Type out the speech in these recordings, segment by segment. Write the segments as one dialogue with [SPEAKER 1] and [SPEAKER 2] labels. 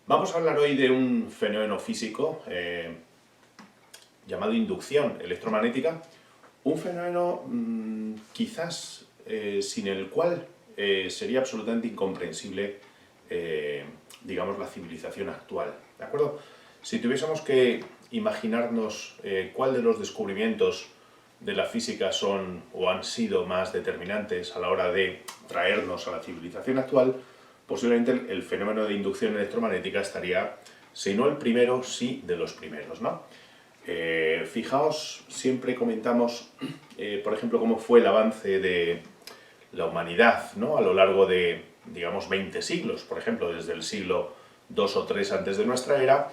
[SPEAKER 1] Vamos a hablar hoy de un fenómeno físico llamado inducción electromagnética, un fenómeno quizás sin el cual sería absolutamente incomprensible, digamos, la civilización actual, ¿de acuerdo? Si tuviésemos que imaginarnos cuál de los descubrimientos de la física son o han sido más determinantes a la hora de traernos a la civilización actual, posiblemente el fenómeno de inducción electromagnética estaría, si no el primero, sí de los primeros, ¿no? Fijaos, siempre comentamos, por ejemplo, cómo fue el avance de la humanidad, ¿no? A lo largo de, digamos, 20 siglos, por ejemplo, desde el siglo II o III antes de nuestra era,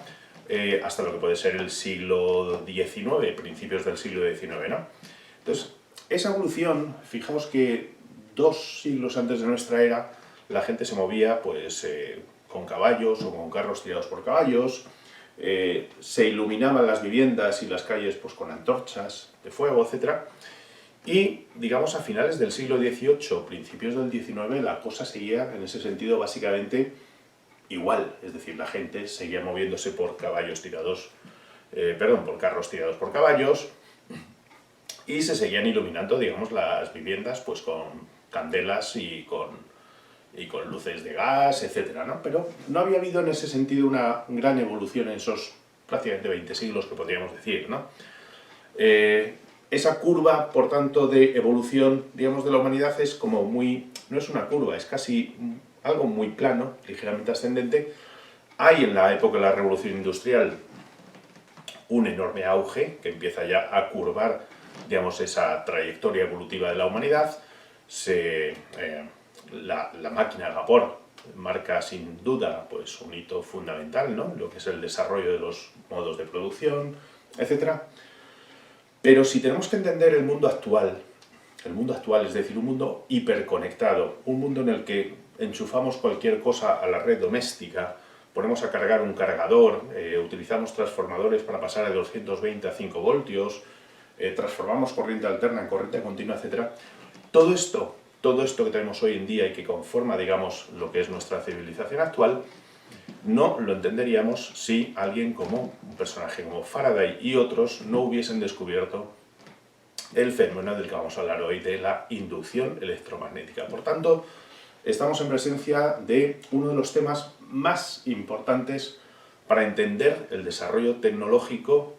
[SPEAKER 1] hasta lo que puede ser el siglo XIX, principios del siglo XIX, ¿no? Entonces, esa evolución, fijaos que 2 siglos antes de nuestra era, la gente se movía pues con caballos o con carros tirados por caballos, se iluminaban las viviendas y las calles pues con antorchas de fuego, etc. Y, digamos, a finales del siglo XVIII, principios del XIX, la cosa seguía en ese sentido básicamente igual, es decir, la gente seguía moviéndose por caballos tirados, por carros tirados por caballos, y se seguían iluminando, digamos, las viviendas pues con candelas y con luces de gas, etcétera, ¿no? Pero no había habido en ese sentido una gran evolución en esos prácticamente 20 siglos que podríamos decir, ¿no? Esa curva, por tanto, de evolución, digamos, de la humanidad es como muy... no es una curva, es casi algo muy plano, ligeramente ascendente. Hay en la época de la Revolución Industrial un enorme auge que empieza ya a curvar, digamos, esa trayectoria evolutiva de la humanidad. La máquina a vapor marca sin duda pues, un hito fundamental, ¿no? Lo que es el desarrollo de los modos de producción, etc. Pero si tenemos que entender el mundo actual, es decir, un mundo hiperconectado, un mundo en el que enchufamos cualquier cosa a la red doméstica, ponemos a cargar un cargador, utilizamos transformadores para pasar de 220 a 5 voltios, transformamos corriente alterna en corriente continua, etc. Todo esto que tenemos hoy en día y que conforma, digamos, lo que es nuestra civilización actual, no lo entenderíamos si alguien como un personaje como Faraday y otros no hubiesen descubierto el fenómeno del que vamos a hablar hoy, de la inducción electromagnética. Por tanto, estamos en presencia de uno de los temas más importantes para entender el desarrollo tecnológico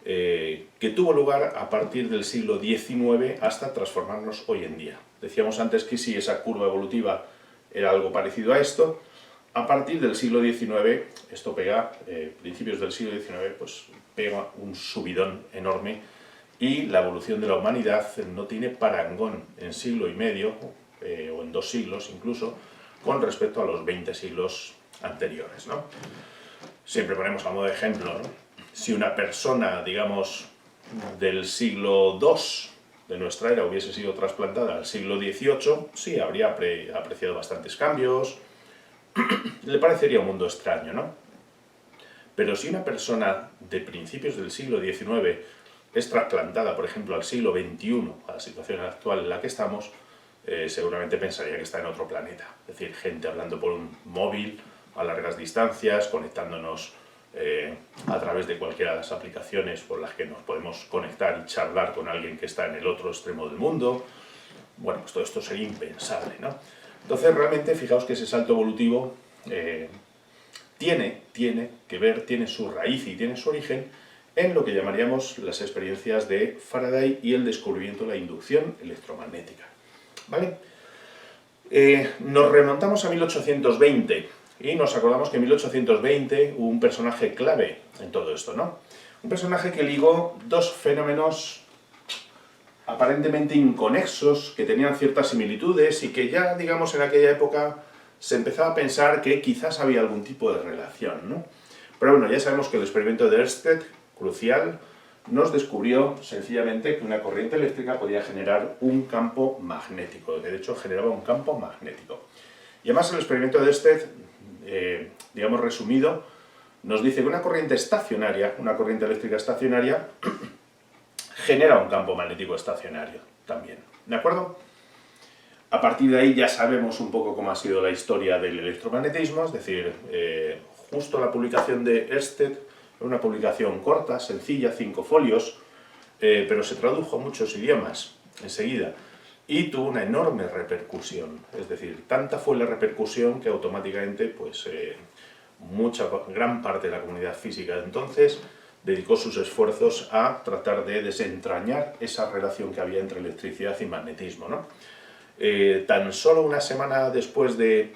[SPEAKER 1] que tuvo lugar a partir del siglo XIX hasta transformarnos hoy en día. Decíamos antes que si esa curva evolutiva era algo parecido a esto, a partir del siglo XIX, esto pega, principios del siglo XIX, pues pega un subidón enorme y la evolución de la humanidad no tiene parangón en siglo y medio, o en 2 siglos incluso, con respecto a los 20 siglos anteriores, ¿no? Siempre ponemos a modo de ejemplo, ¿no? Si una persona, digamos, del siglo II de nuestra era hubiese sido trasplantada al siglo XVIII, sí, habría apreciado bastantes cambios, le parecería un mundo extraño, ¿no? Pero si una persona de principios del siglo XIX es trasplantada, por ejemplo, al siglo XXI, a la situación actual en la que estamos, seguramente pensaría que está en otro planeta. Es decir, gente hablando por un móvil a largas distancias, conectándonos a través de cualquiera de las aplicaciones por las que nos podemos conectar y charlar con alguien que está en el otro extremo del mundo. Bueno, pues todo esto sería impensable, ¿no? Entonces, realmente, fijaos que ese salto evolutivo tiene su raíz y tiene su origen en lo que llamaríamos las experiencias de Faraday y el descubrimiento de la inducción electromagnética, ¿vale? Nos remontamos a 1820 y nos acordamos que en 1820 hubo un personaje clave en todo esto, ¿no? Un personaje que ligó dos fenómenos aparentemente inconexos, que tenían ciertas similitudes y que ya, digamos, en aquella época se empezaba a pensar que quizás había algún tipo de relación, ¿no? Pero bueno, ya sabemos que el experimento de Ørsted, crucial, nos descubrió sencillamente que una corriente eléctrica podía generar un campo magnético, de hecho generaba un campo magnético. Y además el experimento de Ørsted, digamos resumido, nos dice que una corriente estacionaria, una corriente eléctrica estacionaria, genera un campo magnético estacionario también, ¿de acuerdo? A partir de ahí ya sabemos un poco cómo ha sido la historia del electromagnetismo, es decir, justo la publicación de Ørsted, una publicación corta, sencilla, 5 folios, pero se tradujo a muchos idiomas enseguida y tuvo una enorme repercusión. Es decir, tanta fue la repercusión que automáticamente pues, gran parte de la comunidad física de entonces dedicó sus esfuerzos a tratar de desentrañar esa relación que había entre electricidad y magnetismo, ¿no? Tan solo una semana después de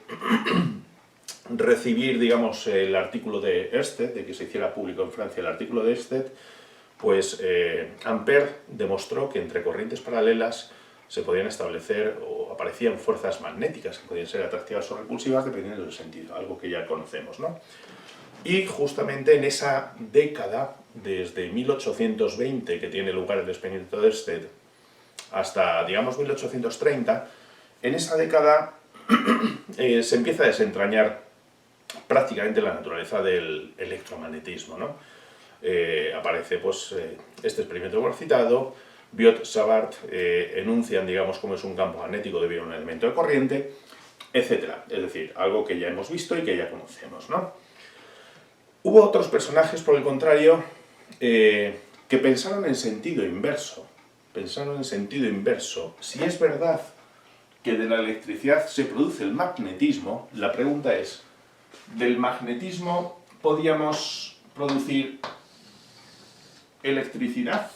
[SPEAKER 1] recibir, digamos, el artículo de Ørsted, de que se hiciera público en Francia el artículo de Ørsted, pues Ampère demostró que entre corrientes paralelas se podían establecer o aparecían fuerzas magnéticas que podían ser atractivas o repulsivas dependiendo del sentido, algo que ya conocemos, ¿no? Y justamente en esa década, desde 1820, que tiene lugar el experimento de Ørsted, hasta, digamos, 1830, en esa década se empieza a desentrañar prácticamente la naturaleza del electromagnetismo, ¿no? Aparece pues, este experimento que hemos citado, Biot, Savart enuncian, digamos, cómo es un campo magnético debido a un elemento de corriente, etc. Es decir, algo que ya hemos visto y que ya conocemos, ¿no? Hubo otros personajes, por el contrario, que pensaron en sentido inverso. Pensaron en sentido inverso. Si es verdad que de la electricidad se produce el magnetismo, la pregunta es, ¿del magnetismo podíamos producir electricidad?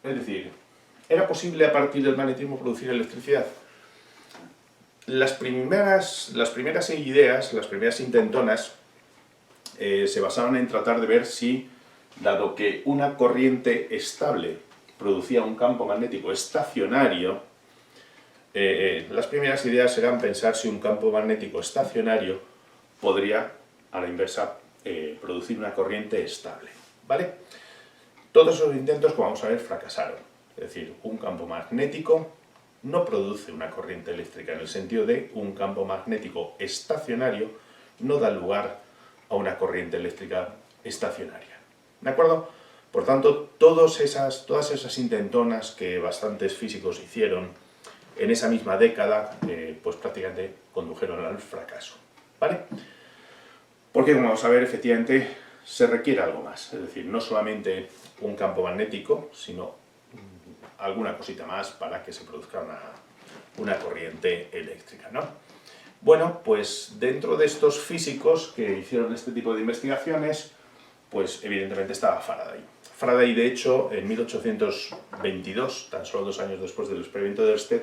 [SPEAKER 1] Es decir, ¿era posible a partir del magnetismo producir electricidad? Las primeras ideas, las primeras intentonas, se basaban en tratar de ver si, dado que una corriente estable producía un campo magnético estacionario, las primeras ideas eran pensar si un campo magnético estacionario podría, a la inversa, producir una corriente estable, ¿vale? Todos esos intentos, como vamos a ver, fracasaron. Es decir, un campo magnético no produce una corriente eléctrica en el sentido de un campo magnético estacionario no da lugar a una corriente eléctrica estacionaria. ¿De acuerdo? Por tanto, todas esas intentonas que bastantes físicos hicieron en esa misma década, pues prácticamente condujeron al fracaso, ¿vale? Porque, como vamos a ver, efectivamente se requiere algo más. Es decir, no solamente un campo magnético, sino alguna cosita más para que se produzca una corriente eléctrica, ¿no? Bueno, pues dentro de estos físicos que hicieron este tipo de investigaciones, pues evidentemente estaba Faraday. Faraday, de hecho, en 1822, tan solo 2 años después del experimento de Ørsted,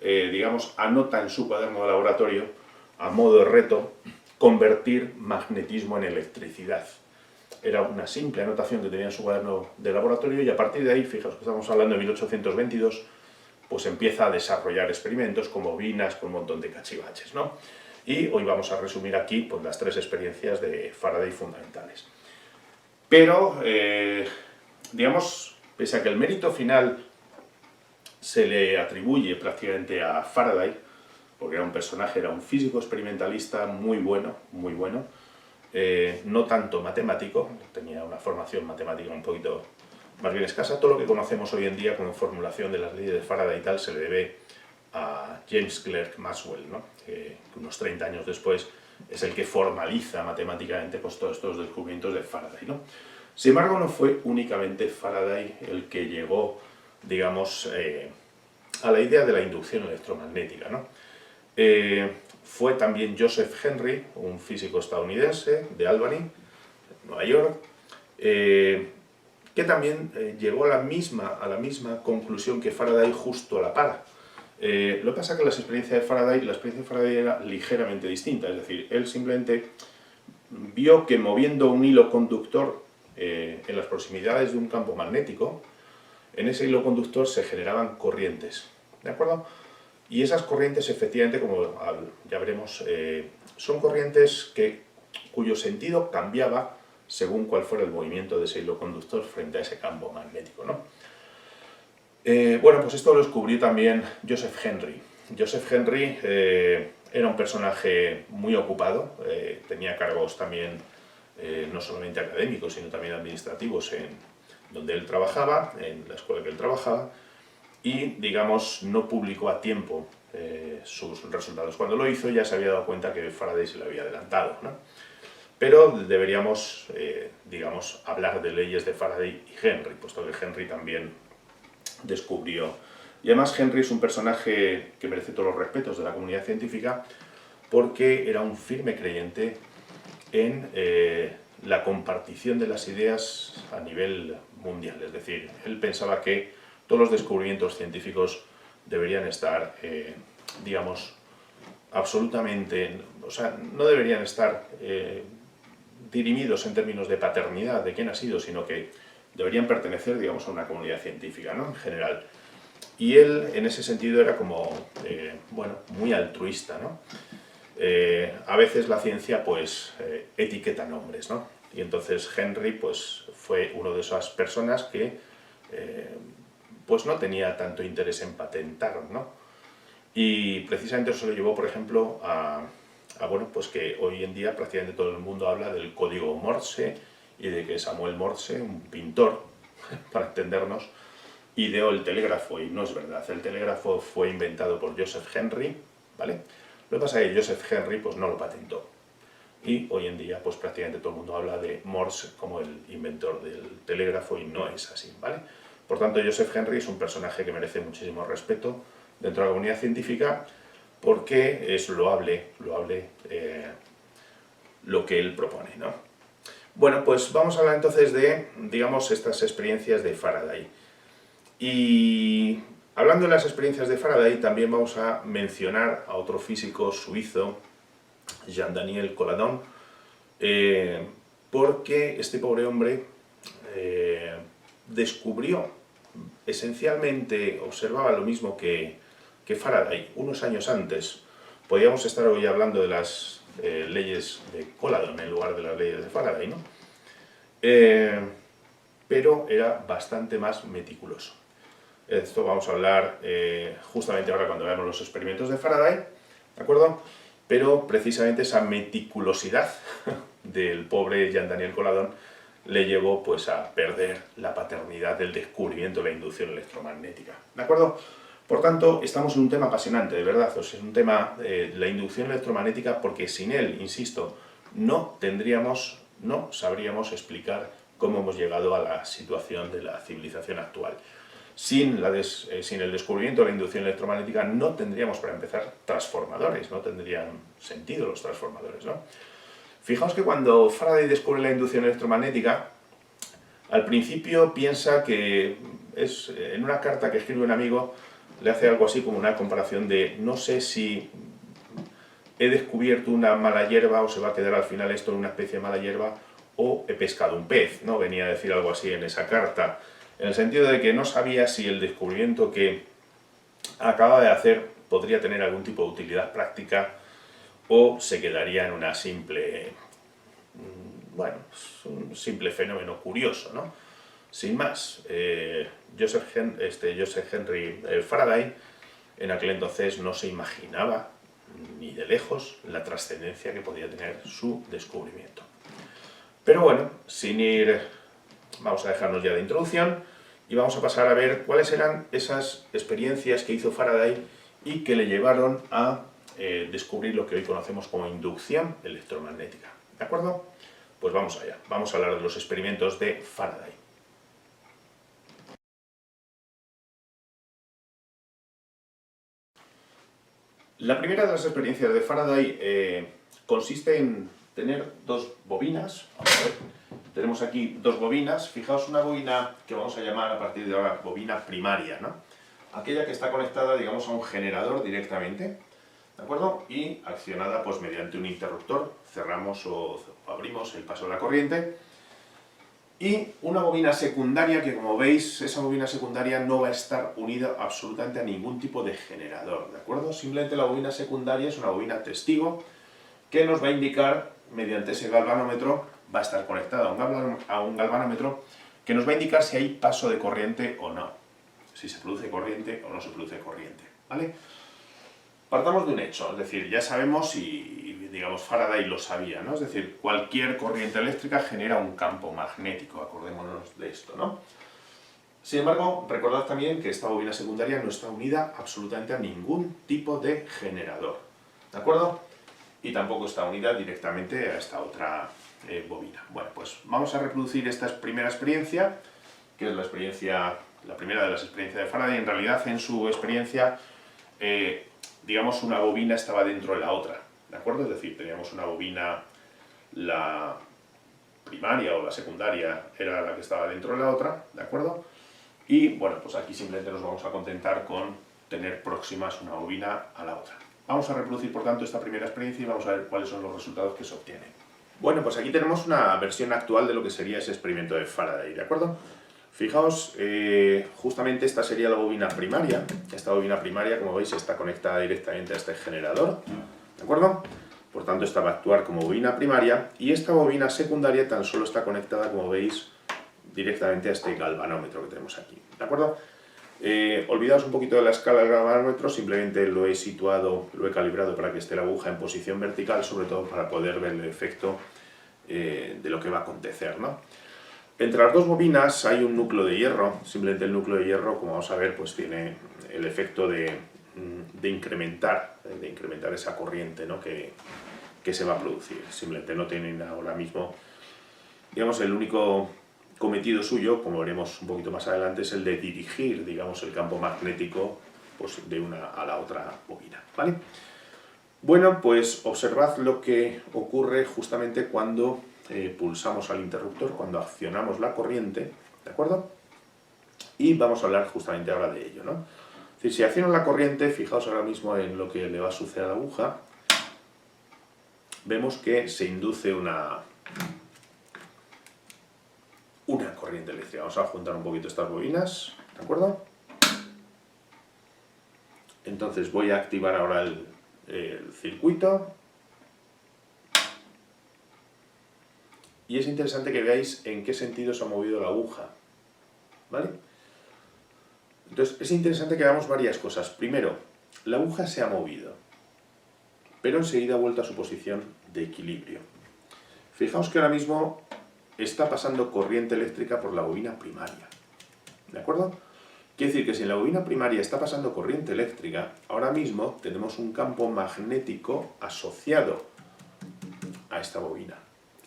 [SPEAKER 1] digamos, anota en su cuaderno de laboratorio, a modo de reto, convertir magnetismo en electricidad. Era una simple anotación que tenía en su cuaderno de laboratorio y a partir de ahí, fijaos que estamos hablando de 1822, pues empieza a desarrollar experimentos con bobinas, con un montón de cachivaches, ¿no? Y hoy vamos a resumir aquí pues, las 3 experiencias de Faraday fundamentales. Pero, digamos, pese a que el mérito final se le atribuye prácticamente a Faraday, porque era un personaje, era un físico experimentalista muy bueno, no tanto matemático, tenía una formación matemática un poquito más bien escasa. Todo lo que conocemos hoy en día como formulación de las leyes de Faraday y tal se le debe a James Clerk Maxwell, ¿no? Que unos 30 años después es el que formaliza matemáticamente pues, todos estos descubrimientos de Faraday, ¿no? Sin embargo, no fue únicamente Faraday el que llegó, digamos, a la idea de la inducción electromagnética, ¿no? Fue también Joseph Henry, un físico estadounidense de Albany, Nueva York, que también llegó a la misma conclusión que Faraday justo a la par. Lo que pasa es que la experiencia de Faraday era ligeramente distinta, es decir, él simplemente vio que moviendo un hilo conductor en las proximidades de un campo magnético, en ese hilo conductor se generaban corrientes, ¿de acuerdo? Y esas corrientes, efectivamente, como ya veremos, son corrientes cuyo sentido cambiaba según cuál fuera el movimiento de ese hilo conductor frente a ese campo magnético, ¿no? Bueno, pues esto lo descubrió también Joseph Henry. Joseph Henry era un personaje muy ocupado, tenía cargos también no solamente académicos, sino también administrativos en donde él trabajaba, en la escuela que él trabajaba, y, digamos, no publicó a tiempo sus resultados. Cuando lo hizo ya se había dado cuenta que Faraday se le había adelantado, ¿no? Pero deberíamos, digamos, hablar de leyes de Faraday y Henry, puesto que Henry también descubrió. Y además Henry es un personaje que merece todos los respetos de la comunidad científica porque era un firme creyente en la compartición de las ideas a nivel mundial. Es decir, él pensaba que todos los descubrimientos científicos deberían estar, digamos, absolutamente, o sea, no deberían estar dirimidos en términos de paternidad, de quién ha sido, sino que deberían pertenecer, digamos, a una comunidad científica, ¿no? En general. Y él, en ese sentido, era como, bueno, muy altruista, ¿no? A veces la ciencia, pues, etiqueta nombres, ¿no? Y entonces Henry, pues, fue uno de esas personas que, pues, no tenía tanto interés en patentar, ¿no? Y precisamente eso lo llevó, por ejemplo, bueno, pues que hoy en día prácticamente todo el mundo habla del código Morse y de que Samuel Morse, un pintor, para entendernos, ideó el telégrafo, y no es verdad. El telégrafo fue inventado por Joseph Henry, ¿vale? Lo que pasa es que Joseph Henry pues no lo patentó. Y hoy en día pues prácticamente todo el mundo habla de Morse como el inventor del telégrafo y no es así, ¿vale? Por tanto, Joseph Henry es un personaje que merece muchísimo respeto dentro de la comunidad científica porque es loable lo que él propone, ¿no? Bueno, pues vamos a hablar entonces de, digamos, estas experiencias de Faraday. Y hablando de las experiencias de Faraday, también vamos a mencionar a otro físico suizo, Jean-Daniel Colladon, porque este pobre hombre descubrió, esencialmente observaba lo mismo que Faraday unos años antes. Podríamos estar hoy hablando de las leyes de Colladon en lugar de las leyes de Faraday, ¿no? Pero era bastante más meticuloso. Esto vamos a hablar justamente ahora cuando veamos los experimentos de Faraday, ¿de acuerdo? Pero precisamente esa meticulosidad del pobre Jean-Daniel Colladon le llevó pues a perder la paternidad del descubrimiento de la inducción electromagnética, ¿de acuerdo? Por tanto, estamos en un tema apasionante, de verdad, o sea, es un tema, la inducción electromagnética, porque sin él, insisto, no sabríamos explicar cómo hemos llegado a la situación de la civilización actual. Sin el descubrimiento de la inducción electromagnética no tendríamos, para empezar, transformadores, no tendrían sentido los transformadores, ¿no? Fijaos que cuando Faraday descubre la inducción electromagnética, al principio piensa que es, en una carta que escribe un amigo, le hace algo así como una comparación de no sé si he descubierto una mala hierba o se va a quedar al final esto en una especie de mala hierba o he pescado un pez, ¿no? Venía a decir algo así en esa carta, en el sentido de que no sabía si el descubrimiento que acaba de hacer podría tener algún tipo de utilidad práctica o se quedaría en una simple, bueno, un simple fenómeno curioso, ¿no? Sin más, Joseph Henry Faraday en aquel entonces no se imaginaba ni de lejos la trascendencia que podía tener su descubrimiento. Pero bueno, sin ir, vamos a dejarnos ya de introducción y vamos a pasar a ver cuáles eran esas experiencias que hizo Faraday y que le llevaron a descubrir lo que hoy conocemos como inducción electromagnética. ¿De acuerdo? Pues vamos allá, vamos a hablar de los experimentos de Faraday. La primera de las experiencias de Faraday consiste en tener dos bobinas. Vamos a ver. Tenemos aquí dos bobinas. Fijaos, una bobina que vamos a llamar a partir de ahora bobina primaria, ¿no? Aquella que está conectada, digamos, a un generador directamente, ¿de acuerdo? Y accionada pues mediante un interruptor. Cerramos o abrimos el paso de la corriente. Y una bobina secundaria que, como veis, esa bobina secundaria no va a estar unida absolutamente a ningún tipo de generador, ¿de acuerdo? Simplemente la bobina secundaria es una bobina testigo que nos va a indicar, mediante ese galvanómetro, va a estar conectada a un galvanómetro que nos va a indicar si hay paso de corriente o no, si se produce corriente o no se produce corriente, ¿vale? Partamos de un hecho, es decir, ya sabemos y, digamos, Faraday lo sabía, ¿no? Es decir, cualquier corriente eléctrica genera un campo magnético, acordémonos de esto, ¿no? Sin embargo, recordad también que esta bobina secundaria no está unida absolutamente a ningún tipo de generador, ¿de acuerdo? Y tampoco está unida directamente a esta otra bobina. Bueno, pues vamos a reproducir esta primera experiencia, que es la primera de las experiencias de Faraday. En realidad, en su experiencia, digamos, una bobina estaba dentro de la otra, ¿de acuerdo? Es decir, teníamos una bobina, la primaria o la secundaria era la que estaba dentro de la otra, ¿de acuerdo? Y bueno, pues aquí simplemente nos vamos a contentar con tener próximas una bobina a la otra. Vamos a reproducir, por tanto, esta primera experiencia y vamos a ver cuáles son los resultados que se obtienen. Bueno, pues aquí tenemos una versión actual de lo que sería ese experimento de Faraday, ¿de acuerdo? Fijaos, justamente esta sería la bobina primaria. Esta bobina primaria, como veis, está conectada directamente a este generador, ¿de acuerdo? Por tanto, esta va a actuar como bobina primaria, y esta bobina secundaria tan solo está conectada, como veis, directamente a este galvanómetro que tenemos aquí, ¿de acuerdo? Olvidaos un poquito de la escala del galvanómetro, simplemente lo he situado, lo he calibrado para que esté la aguja en posición vertical, sobre todo para poder ver el efecto de lo que va a acontecer, ¿no? Entre las dos bobinas hay un núcleo de hierro. Simplemente el núcleo de hierro, como vamos a ver, pues tiene el efecto de incrementar esa corriente, ¿no? que se va a producir. Simplemente no tienen ahora mismo, digamos, el único cometido suyo, como veremos un poquito más adelante, es el de dirigir, digamos, el campo magnético, pues, de una a la otra bobina, ¿vale? Bueno, pues observad lo que ocurre justamente cuando pulsamos al interruptor, cuando accionamos la corriente, ¿de acuerdo? Y vamos a hablar justamente ahora de ello, ¿no? Es decir, si acciono la corriente, fijaos ahora mismo en lo que le va a suceder a la aguja, vemos que se induce una corriente eléctrica. Vamos a juntar un poquito estas bobinas, ¿de acuerdo? Entonces voy a activar ahora el circuito. Y es interesante que veáis en qué sentido se ha movido la aguja, ¿vale? Entonces es interesante que hagamos varias cosas. Primero, la aguja se ha movido, pero enseguida ha vuelto a su posición de equilibrio. Fijaos que ahora mismo está pasando corriente eléctrica por la bobina primaria, ¿de acuerdo? Quiere decir que si en la bobina primaria está pasando corriente eléctrica, ahora mismo tenemos un campo magnético asociado a esta bobina.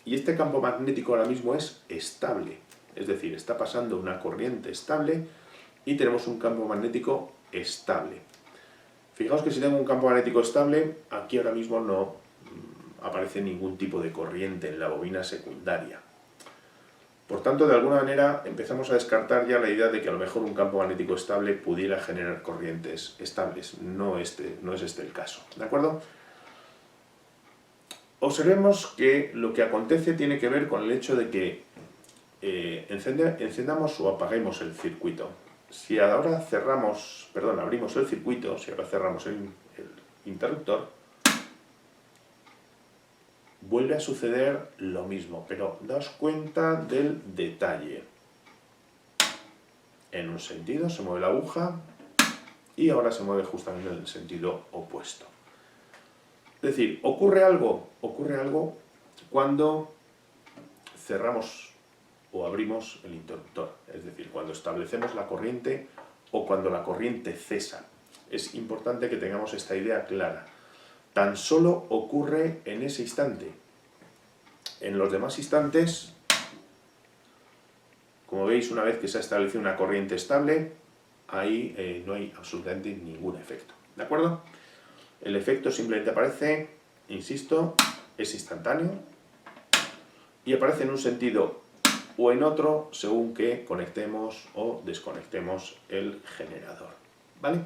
[SPEAKER 1] Y este campo magnético ahora mismo es estable, es decir, está pasando una corriente estable y tenemos un campo magnético estable. Fijaos que si tengo un campo magnético estable, aquí ahora mismo no aparece ningún tipo de corriente en la bobina secundaria. Por tanto, de alguna manera empezamos a descartar ya la idea de que a lo mejor un campo magnético estable pudiera generar corrientes estables. No es este el caso, ¿de acuerdo? Observemos que lo que acontece tiene que ver con el hecho de que encendamos o apaguemos el circuito. Si ahora abrimos el circuito, si ahora cerramos el interruptor, vuelve a suceder lo mismo, pero daos cuenta del detalle. En un sentido se mueve la aguja y ahora se mueve justamente en el sentido opuesto. Es decir, ocurre algo cuando cerramos o abrimos el interruptor, es decir, cuando establecemos la corriente o cuando la corriente cesa. Es importante que tengamos esta idea clara. Tan solo ocurre en ese instante. En los demás instantes, como veis, una vez que se ha establecido una corriente estable, ahí no hay absolutamente ningún efecto, ¿de acuerdo? El efecto simplemente aparece, insisto, es instantáneo y aparece en un sentido o en otro según que conectemos o desconectemos el generador, ¿vale?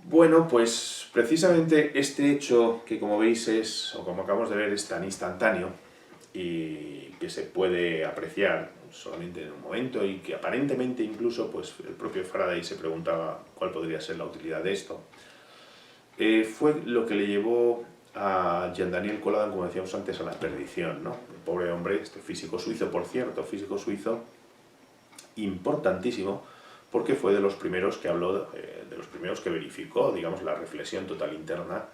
[SPEAKER 1] Bueno, pues precisamente este hecho que, como veis, o como acabamos de ver, es tan instantáneo y que se puede apreciar solamente en un momento y que aparentemente incluso pues el propio Faraday se preguntaba cuál podría ser la utilidad de esto, fue lo que le llevó a Jean-Daniel Colladon, como decíamos antes, a la perdición, ¿no? El pobre hombre, este físico suizo, por cierto, físico suizo importantísimo, porque fue de los primeros que habló, de los primeros que verificó, digamos, la reflexión total interna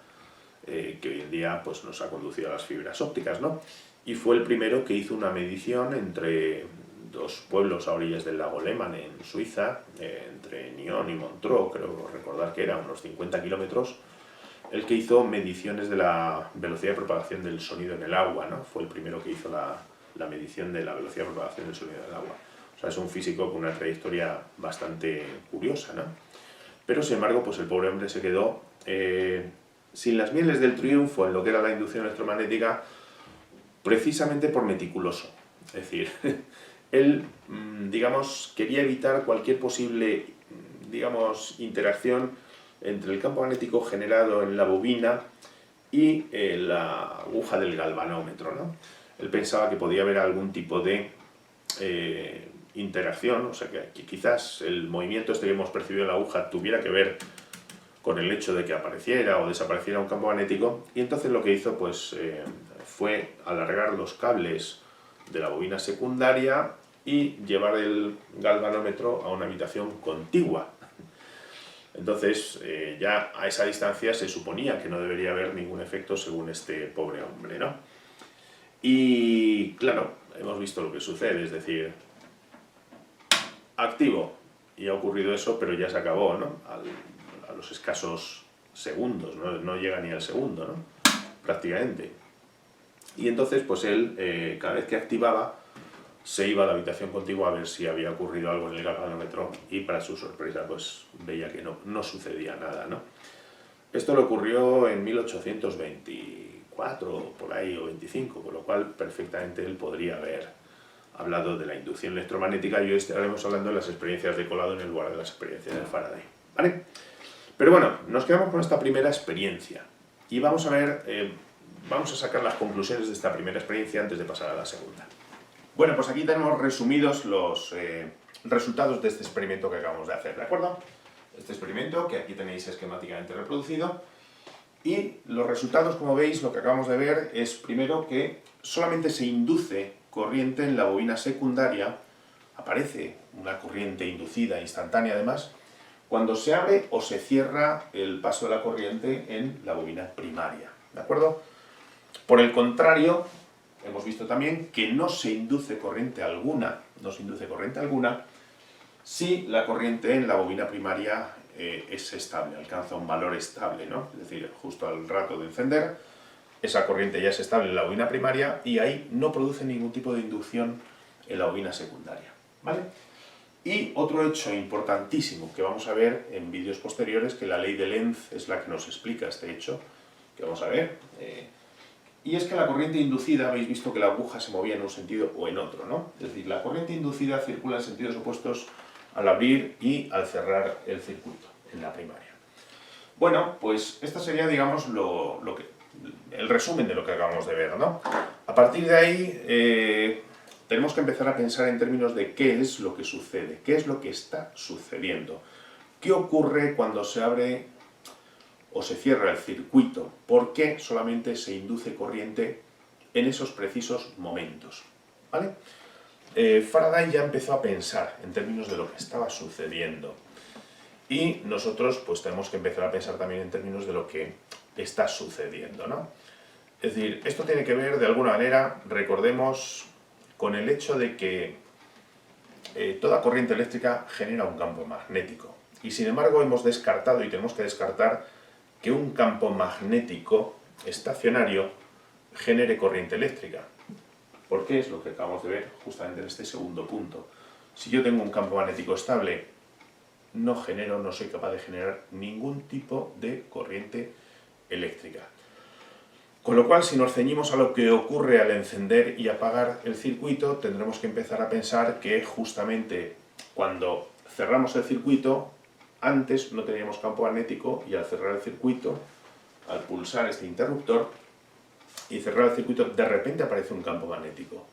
[SPEAKER 1] que hoy en día pues, nos ha conducido a las fibras ópticas, ¿no? Y fue el primero que hizo una medición entre dos pueblos a orillas del lago Léman en Suiza, entre Nyon y Montreux, creo recordar que eran unos 50 kilómetros, el que hizo mediciones de la velocidad de propagación del sonido en el agua, ¿no? Fue el primero que hizo la medición de la velocidad de propagación del sonido en el agua. O sea, es un físico con una trayectoria bastante curiosa, ¿no? Pero, sin embargo, pues el pobre hombre se quedó sin las mieles del triunfo en lo que era la inducción electromagnética, precisamente por meticuloso. Es decir, él, digamos, quería evitar cualquier posible, digamos, interacción entre el campo magnético generado en la bobina y la aguja del galvanómetro, ¿no? Él pensaba que podía haber algún tipo de interacción, o sea, que quizás el movimiento este que hemos percibido en la aguja tuviera que ver con el hecho de que apareciera o desapareciera un campo magnético, y entonces lo que hizo pues, fue alargar los cables de la bobina secundaria y llevar el galvanómetro a una habitación contigua. Entonces, ya a esa distancia se suponía que no debería haber ningún efecto según este pobre hombre, ¿no? Y claro, hemos visto lo que sucede, es decir, activo, y ha ocurrido eso, pero ya se acabó, ¿no? A los escasos segundos, no llega ni al segundo, ¿no? Prácticamente. Y entonces, pues él, cada vez que activaba, se iba a la habitación contigua a ver si había ocurrido algo en el galvanómetro, y para su sorpresa, pues veía que no sucedía nada, ¿no? Esto le ocurrió en 1824, por ahí, o 25, con lo cual perfectamente él podría haber hablado de la inducción electromagnética, y hoy estaremos hablando de las experiencias de Colado en lugar de las experiencias de Faraday, ¿vale? Pero bueno, nos quedamos con esta primera experiencia y vamos a ver, vamos a sacar las conclusiones de esta primera experiencia antes de pasar a la segunda. Bueno, pues aquí tenemos resumidos los resultados de este experimento que acabamos de hacer, ¿de acuerdo? Este experimento, que aquí tenéis esquemáticamente reproducido, y los resultados, como veis, lo que acabamos de ver es primero que solamente se induce corriente en la bobina secundaria, aparece una corriente inducida instantánea además, cuando se abre o se cierra el paso de la corriente en la bobina primaria, ¿de acuerdo? Por el contrario, hemos visto también que no se induce corriente alguna, si la corriente en la bobina primaria es estable, alcanza un valor estable, ¿no? Es decir, justo al rato de encender, esa corriente ya es estable en la bobina primaria y ahí no produce ningún tipo de inducción en la bobina secundaria, ¿vale? Y otro hecho importantísimo que vamos a ver en vídeos posteriores, que la ley de Lenz es la que nos explica este hecho, que vamos a ver, y es que la corriente inducida, habéis visto que la aguja se movía en un sentido o en otro, ¿no? Es decir, la corriente inducida circula en sentidos opuestos al abrir y al cerrar el circuito en la primaria. Bueno, pues esta sería, digamos, el resumen de lo que acabamos de ver, ¿no? A partir de ahí, tenemos que empezar a pensar en términos de qué es lo que sucede, qué es lo que está sucediendo, qué ocurre cuando se abre o se cierra el circuito, por qué solamente se induce corriente en esos precisos momentos, ¿vale? Faraday ya empezó a pensar en términos de lo que estaba sucediendo, y nosotros pues tenemos que empezar a pensar también en términos de lo que está sucediendo, ¿no? Es decir, esto tiene que ver de alguna manera, recordemos, con el hecho de que toda corriente eléctrica genera un campo magnético, y sin embargo hemos descartado y tenemos que descartar que un campo magnético estacionario genere corriente eléctrica. ¿Por qué? Es lo que acabamos de ver justamente en este segundo punto. Si yo tengo un campo magnético estable, no soy capaz de generar ningún tipo de corriente eléctrica. Con lo cual, si nos ceñimos a lo que ocurre al encender y apagar el circuito, tendremos que empezar a pensar que justamente cuando cerramos el circuito, antes no teníamos campo magnético, y al cerrar el circuito, al pulsar este interruptor y cerrar el circuito, de repente aparece un campo magnético.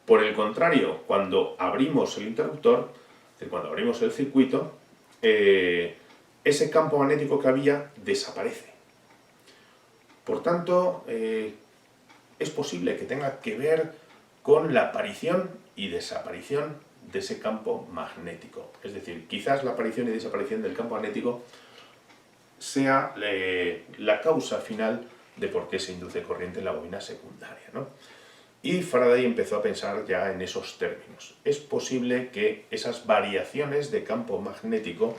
[SPEAKER 1] Por el contrario, cuando abrimos el interruptor, es decir, cuando abrimos el circuito, ese campo magnético que había desaparece. Por tanto, es posible que tenga que ver con la aparición y desaparición de ese campo magnético. Es decir, quizás la aparición y desaparición del campo magnético sea la causa final de por qué se induce corriente en la bobina secundaria, ¿no? Y Faraday empezó a pensar ya en esos términos. Es posible que esas variaciones de campo magnético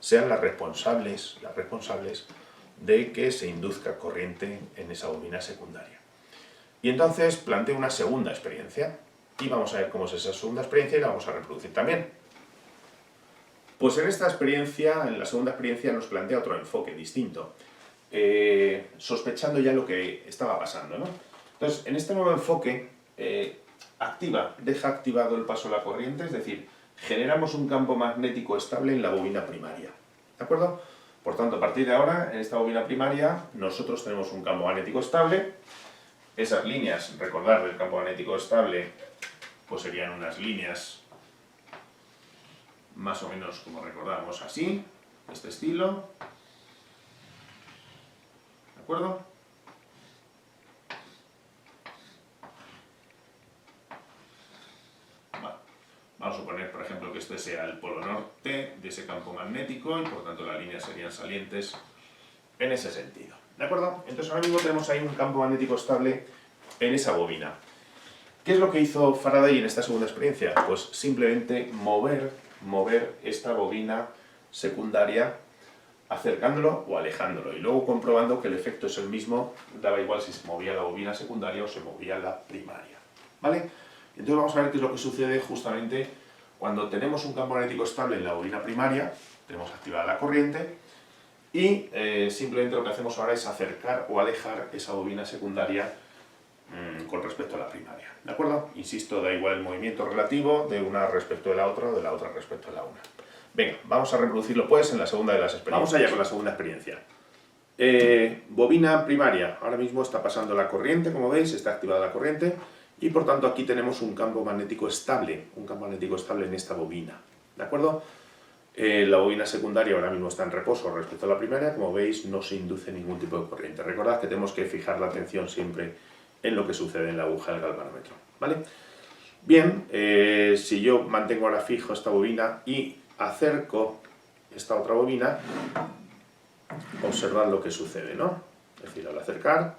[SPEAKER 1] sean las responsables de que se induzca corriente en esa bobina secundaria. Y entonces planteé una segunda experiencia, y vamos a ver cómo es esa segunda experiencia y la vamos a reproducir también. Pues en esta experiencia, en la segunda experiencia, nos plantea otro enfoque distinto, sospechando ya lo que estaba pasando, ¿no? Entonces, en este nuevo enfoque, deja activado el paso de la corriente, es decir, generamos un campo magnético estable en la bobina primaria, ¿de acuerdo? Por tanto, a partir de ahora, en esta bobina primaria, nosotros tenemos un campo magnético estable. Esas líneas, recordar del campo magnético estable, pues serían unas líneas más o menos como recordamos así, de este estilo, ¿de acuerdo? Vale. Vamos a suponer, por ejemplo, que este sea el polo norte de ese campo magnético y por tanto las líneas serían salientes en ese sentido, ¿de acuerdo? Entonces ahora mismo tenemos ahí un campo magnético estable en esa bobina. ¿Qué es lo que hizo Faraday en esta segunda experiencia? Pues simplemente mover esta bobina secundaria acercándolo o alejándolo y luego comprobando que el efecto es el mismo, daba igual si se movía la bobina secundaria o se movía la primaria, ¿vale? Entonces vamos a ver qué es lo que sucede justamente cuando tenemos un campo magnético estable en la bobina primaria, tenemos activada la corriente y simplemente lo que hacemos ahora es acercar o alejar esa bobina secundaria con respecto a la primaria, ¿de acuerdo? Insisto, da igual el movimiento relativo de una respecto de la otra o de la otra respecto a la una. Venga, vamos a reproducirlo pues en la segunda de las experiencias. Vamos allá con la segunda experiencia. Bobina primaria, ahora mismo está pasando la corriente, como veis, está activada la corriente y por tanto aquí tenemos un campo magnético estable en esta bobina, ¿de acuerdo? La bobina secundaria ahora mismo está en reposo respecto a la primaria, como veis no se induce ningún tipo de corriente. Recordad que tenemos que fijar la atención siempre en lo que sucede en la aguja del galvanómetro, ¿vale? Bien, si yo mantengo ahora fijo esta bobina y acerco esta otra bobina, observad lo que sucede, ¿no? Es decir, al acercar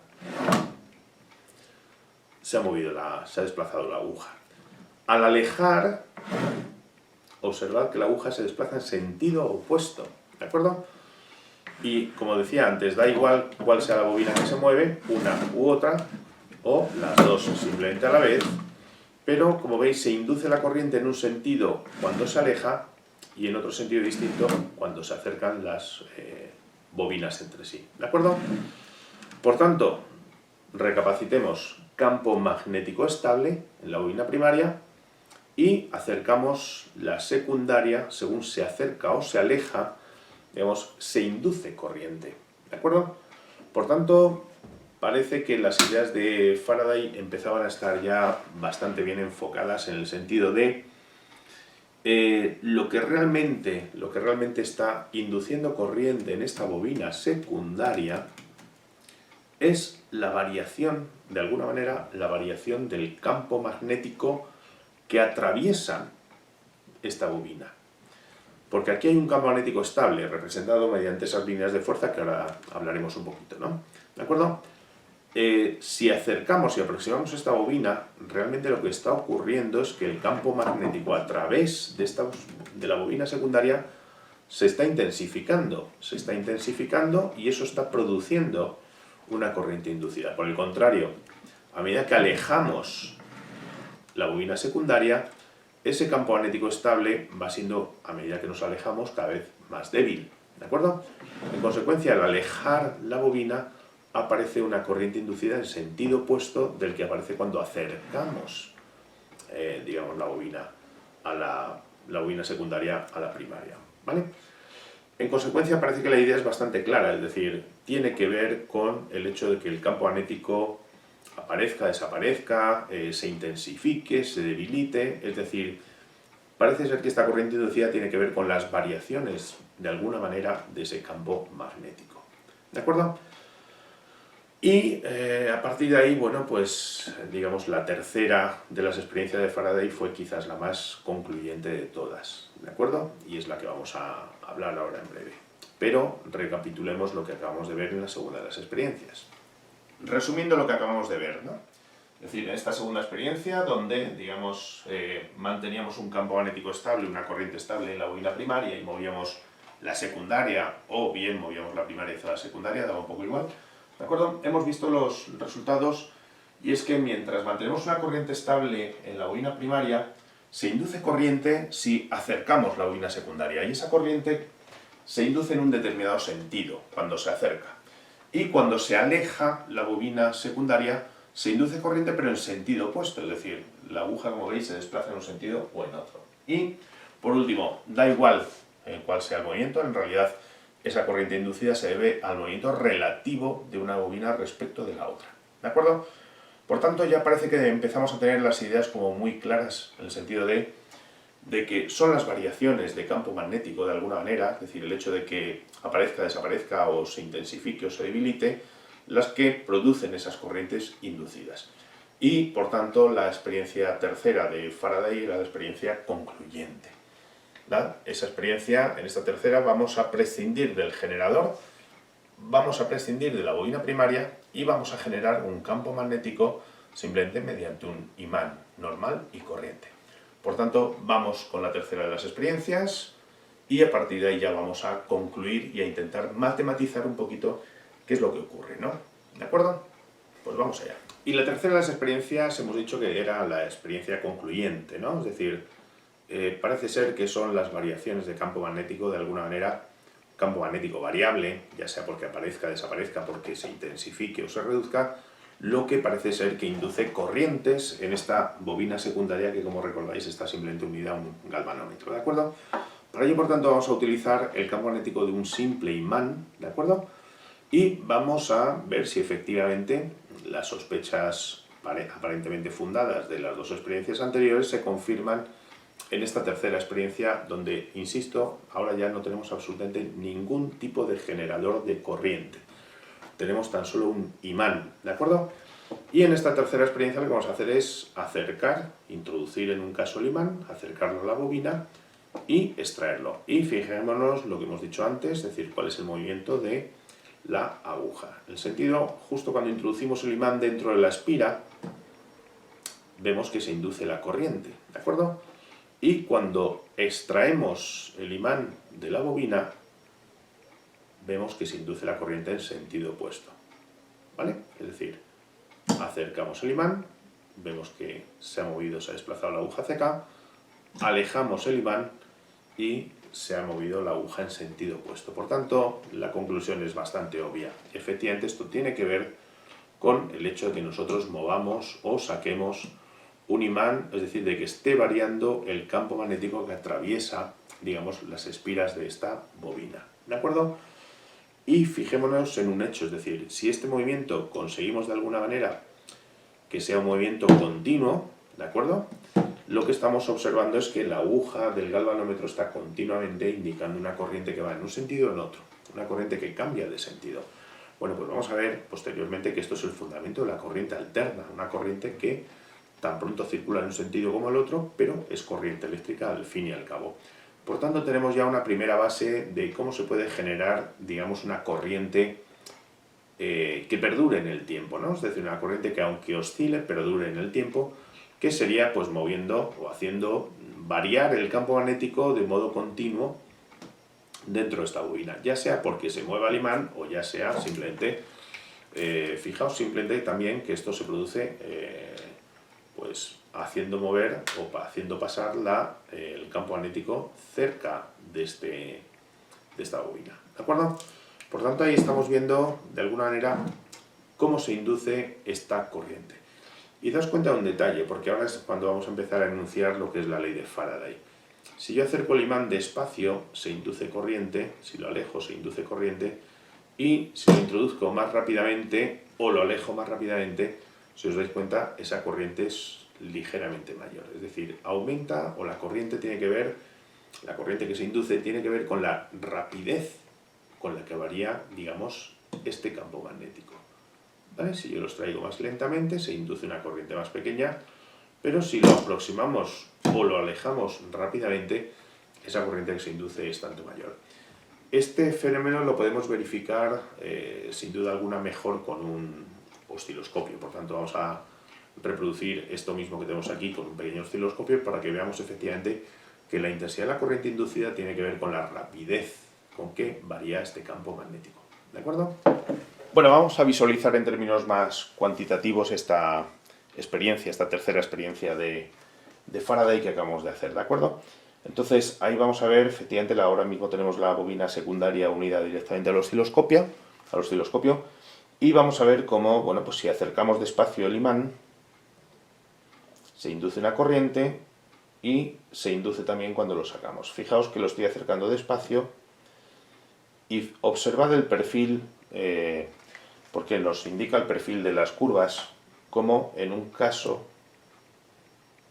[SPEAKER 1] se ha desplazado la aguja. Al alejar, observad que la aguja se desplaza en sentido opuesto, ¿de acuerdo? Y como decía antes, da igual cuál sea la bobina que se mueve, una u otra, o las dos simplemente a la vez, pero como veis se induce la corriente en un sentido cuando se aleja y en otro sentido distinto cuando se acercan las bobinas entre sí, ¿de acuerdo? Por tanto, recapacitemos, campo magnético estable en la bobina primaria y acercamos la secundaria, según se acerca o se aleja, digamos, se induce corriente, ¿de acuerdo? Por tanto, parece que las ideas de Faraday empezaban a estar ya bastante bien enfocadas en el sentido de lo que realmente está induciendo corriente en esta bobina secundaria es la variación, de alguna manera, la variación del campo magnético que atraviesa esta bobina. Porque aquí hay un campo magnético estable representado mediante esas líneas de fuerza que ahora hablaremos un poquito, ¿no? ¿De acuerdo? Si acercamos y aproximamos esta bobina, realmente lo que está ocurriendo es que el campo magnético a través de la bobina secundaria se está intensificando y eso está produciendo una corriente inducida. Por el contrario, a medida que alejamos la bobina secundaria, ese campo magnético estable va siendo, a medida que nos alejamos, cada vez más débil, ¿de acuerdo? En consecuencia, al alejar la bobina, aparece una corriente inducida en sentido opuesto del que aparece cuando acercamos, digamos, la bobina secundaria a la primaria, ¿vale? En consecuencia, parece que la idea es bastante clara, es decir, tiene que ver con el hecho de que el campo magnético aparezca, desaparezca, se intensifique, se debilite, es decir, parece ser que esta corriente inducida tiene que ver con las variaciones, de alguna manera, de ese campo magnético, ¿de acuerdo? Y a partir de ahí, bueno, pues digamos la tercera de las experiencias de Faraday fue quizás la más concluyente de todas, ¿de acuerdo? Y es la que vamos a hablar ahora en breve. Pero recapitulemos lo que acabamos de ver en la segunda de las experiencias. Resumiendo lo que acabamos de ver, ¿no? Es decir, en esta segunda experiencia, donde, digamos, manteníamos un campo magnético estable, una corriente estable en la bobina primaria y movíamos la secundaria, o bien movíamos la primaria hacia la secundaria, daba un poco igual, ¿de acuerdo? Hemos visto los resultados, y es que mientras mantenemos una corriente estable en la bobina primaria, se induce corriente si acercamos la bobina secundaria, y esa corriente se induce en un determinado sentido cuando se acerca. Y cuando se aleja la bobina secundaria, se induce corriente pero en sentido opuesto, es decir, la aguja, como veis, se desplaza en un sentido o en otro. Y, por último, da igual cuál sea el movimiento, en realidad esa corriente inducida se debe al movimiento relativo de una bobina respecto de la otra. ¿De acuerdo? Por tanto, ya parece que empezamos a tener las ideas como muy claras, en el sentido de que son las variaciones de campo magnético de alguna manera, es decir, el hecho de que aparezca, desaparezca o se intensifique o se debilite, las que producen esas corrientes inducidas. Y, por tanto, la experiencia tercera de Faraday era la experiencia concluyente. ¿Verdad? Esa experiencia, en esta tercera, vamos a prescindir del generador, vamos a prescindir de la bobina primaria y vamos a generar un campo magnético simplemente mediante un imán normal y corriente. Por tanto, vamos con la tercera de las experiencias y a partir de ahí ya vamos a concluir y a intentar matematizar un poquito qué es lo que ocurre, ¿no? ¿De acuerdo? Pues vamos allá. Y la tercera de las experiencias hemos dicho que era la experiencia concluyente, ¿no? Es decir, parece ser que son las variaciones de campo magnético de alguna manera, campo magnético variable, ya sea porque aparezca, desaparezca, porque se intensifique o se reduzca, lo que parece ser que induce corrientes en esta bobina secundaria que, como recordáis, está simplemente unida a un galvanómetro, ¿de acuerdo? Para ello, por tanto, vamos a utilizar el campo magnético de un simple imán, ¿de acuerdo? Y vamos a ver si efectivamente las sospechas aparentemente fundadas de las dos experiencias anteriores se confirman en esta tercera experiencia, donde, insisto, ahora ya no tenemos absolutamente ningún tipo de generador de corriente. Tenemos tan solo un imán, ¿de acuerdo? Y en esta tercera experiencia lo que vamos a hacer es acercar, introducir en un caso el imán, acercarlo a la bobina y extraerlo. Y fijémonos lo que hemos dicho antes, es decir, cuál es el movimiento de la aguja. En el sentido, justo cuando introducimos el imán dentro de la espira, vemos que se induce la corriente, ¿de acuerdo? Y cuando extraemos el imán de la bobina, vemos que se induce la corriente en sentido opuesto, ¿vale? Es decir, acercamos el imán, vemos que se ha movido, se ha desplazado la aguja hacia acá, alejamos el imán y se ha movido la aguja en sentido opuesto. Por tanto, la conclusión es bastante obvia. Efectivamente, esto tiene que ver con el hecho de que nosotros movamos o saquemos un imán, es decir, de que esté variando el campo magnético que atraviesa, digamos, las espiras de esta bobina, ¿de acuerdo? Y fijémonos en un hecho, es decir, si este movimiento conseguimos de alguna manera que sea un movimiento continuo, ¿de acuerdo? Lo que estamos observando es que la aguja del galvanómetro está continuamente indicando una corriente que va en un sentido o en otro, una corriente que cambia de sentido. Bueno, pues vamos a ver posteriormente que esto es el fundamento de la corriente alterna, una corriente que tan pronto circula en un sentido como el otro, pero es corriente eléctrica al fin y al cabo. Por tanto, tenemos ya una primera base de cómo se puede generar, digamos, una corriente que perdure en el tiempo, ¿no? Es decir, una corriente que aunque oscile, perdure en el tiempo, que sería pues moviendo o haciendo variar el campo magnético de modo continuo dentro de esta bobina, ya sea porque se mueva el imán o ya sea simplemente, fijaos simplemente también que esto se produce pues haciendo mover o haciendo pasar el campo magnético cerca de esta bobina, ¿de acuerdo? Por tanto, ahí estamos viendo de alguna manera cómo se induce esta corriente. Y daos cuenta de un detalle, porque ahora es cuando vamos a empezar a enunciar lo que es la ley de Faraday. Si yo acerco el imán despacio, se induce corriente, si lo alejo, se induce corriente, y si lo introduzco más rápidamente o lo alejo más rápidamente, si os dais cuenta, esa corriente es ligeramente mayor. Es decir, aumenta o la corriente que se induce tiene que ver con la rapidez con la que varía, digamos, este campo magnético. ¿Vale? Si yo los traigo más lentamente, se induce una corriente más pequeña, pero si lo aproximamos o lo alejamos rápidamente, esa corriente que se induce es tanto mayor. Este fenómeno lo podemos verificar sin duda alguna mejor con un osciloscopio, por tanto vamos a reproducir esto mismo que tenemos aquí con un pequeño osciloscopio para que veamos efectivamente que la intensidad de la corriente inducida tiene que ver con la rapidez con que varía este campo magnético. ¿De acuerdo? Bueno, vamos a visualizar en términos más cuantitativos esta experiencia, esta tercera experiencia de Faraday que acabamos de hacer, ¿de acuerdo? Entonces, ahí vamos a ver, efectivamente, ahora mismo tenemos la bobina secundaria unida directamente al osciloscopio, y vamos a ver cómo, bueno, pues si acercamos despacio el imán, se induce una corriente y se induce también cuando lo sacamos. Fijaos que lo estoy acercando despacio y observad el perfil, porque nos indica el perfil de las curvas, como en un caso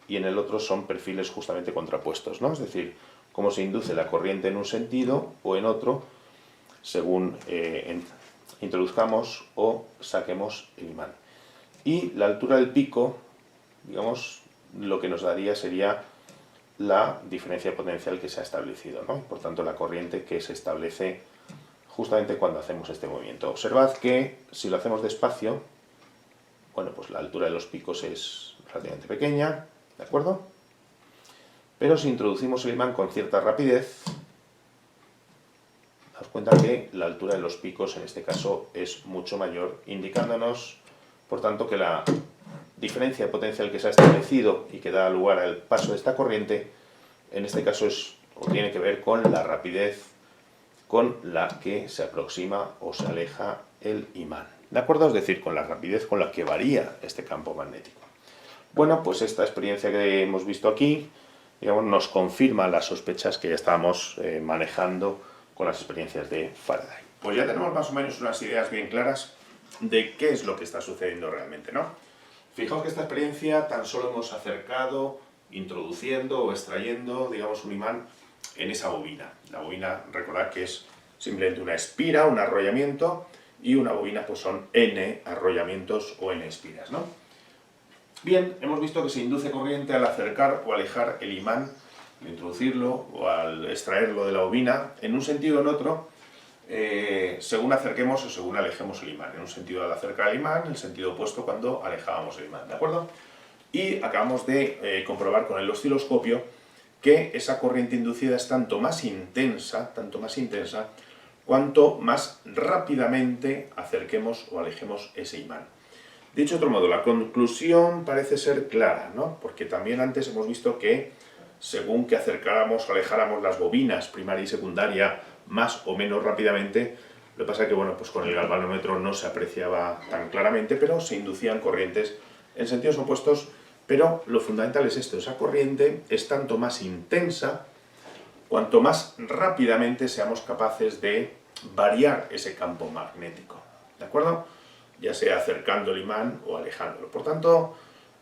[SPEAKER 1] y en el otro son perfiles justamente contrapuestos, ¿no? Es decir, cómo se induce la corriente en un sentido o en otro, según introduzcamos o saquemos el imán. Y la altura del pico, digamos, lo que nos daría sería la diferencia potencial que se ha establecido, ¿no? Por tanto, la corriente que se establece justamente cuando hacemos este movimiento. Observad que si lo hacemos despacio, bueno, pues la altura de los picos es relativamente pequeña, ¿de acuerdo? Pero si introducimos el imán con cierta rapidez, daos cuenta que la altura de los picos en este caso es mucho mayor, indicándonos, por tanto, que la diferencia potencial que se ha establecido y que da lugar al paso de esta corriente, en este caso es o tiene que ver con la rapidez con la que se aproxima o se aleja el imán. ¿De acuerdo? Es decir, con la rapidez con la que varía este campo magnético. Bueno, pues esta experiencia que hemos visto aquí, digamos, nos confirma las sospechas que ya estábamos manejando con las experiencias de Faraday. Pues ya tenemos más o menos unas ideas bien claras de qué es lo que está sucediendo realmente, ¿no? Fijaos que esta experiencia tan solo hemos acercado, introduciendo o extrayendo, digamos, un imán en esa bobina. La bobina, recordad que es simplemente una espira, un arrollamiento, y una bobina pues son N arrollamientos o N espiras, ¿no? Bien, hemos visto que se induce corriente al acercar o alejar el imán, al introducirlo o al extraerlo de la bobina, en un sentido o en otro, según acerquemos o según alejemos el imán. En un sentido al acercar el imán, en el sentido opuesto cuando alejábamos el imán, ¿de acuerdo? Y acabamos de comprobar con el osciloscopio que esa corriente inducida es tanto más intensa, cuanto más rápidamente acerquemos o alejemos ese imán. Dicho de otro modo, la conclusión parece ser clara, ¿no? Porque también antes hemos visto que según que acercáramos o alejáramos las bobinas primaria y secundaria más o menos rápidamente, lo que pasa es que, bueno, pues con el galvanómetro no se apreciaba tan claramente, pero se inducían corrientes en sentidos opuestos. Pero lo fundamental es esto, esa corriente es tanto más intensa cuanto más rápidamente seamos capaces de variar ese campo magnético, ¿de acuerdo? Ya sea acercando el imán o alejándolo. Por tanto,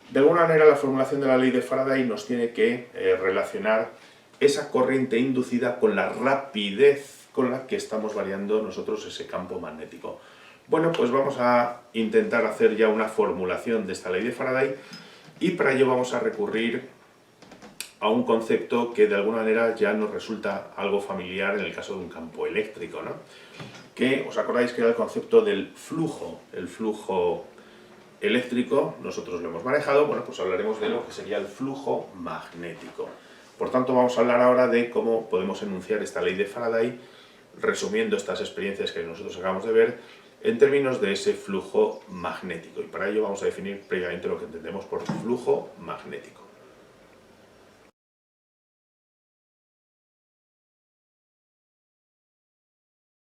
[SPEAKER 1] de alguna manera la formulación de la ley de Faraday nos tiene que relacionar esa corriente inducida con la rapidez con la que estamos variando nosotros ese campo magnético. Bueno, pues vamos a intentar hacer ya una formulación de esta ley de Faraday. Y para ello vamos a recurrir a un concepto que de alguna manera ya nos resulta algo familiar en el caso de un campo eléctrico, ¿no? Que os acordáis que era el concepto del flujo. El flujo eléctrico, nosotros lo hemos manejado, bueno, pues hablaremos de lo que sería el flujo magnético. Por tanto, vamos a hablar ahora de cómo podemos enunciar esta ley de Faraday, resumiendo estas experiencias que nosotros acabamos de ver, en términos de ese flujo magnético. Y para ello vamos a definir previamente lo que entendemos por flujo magnético.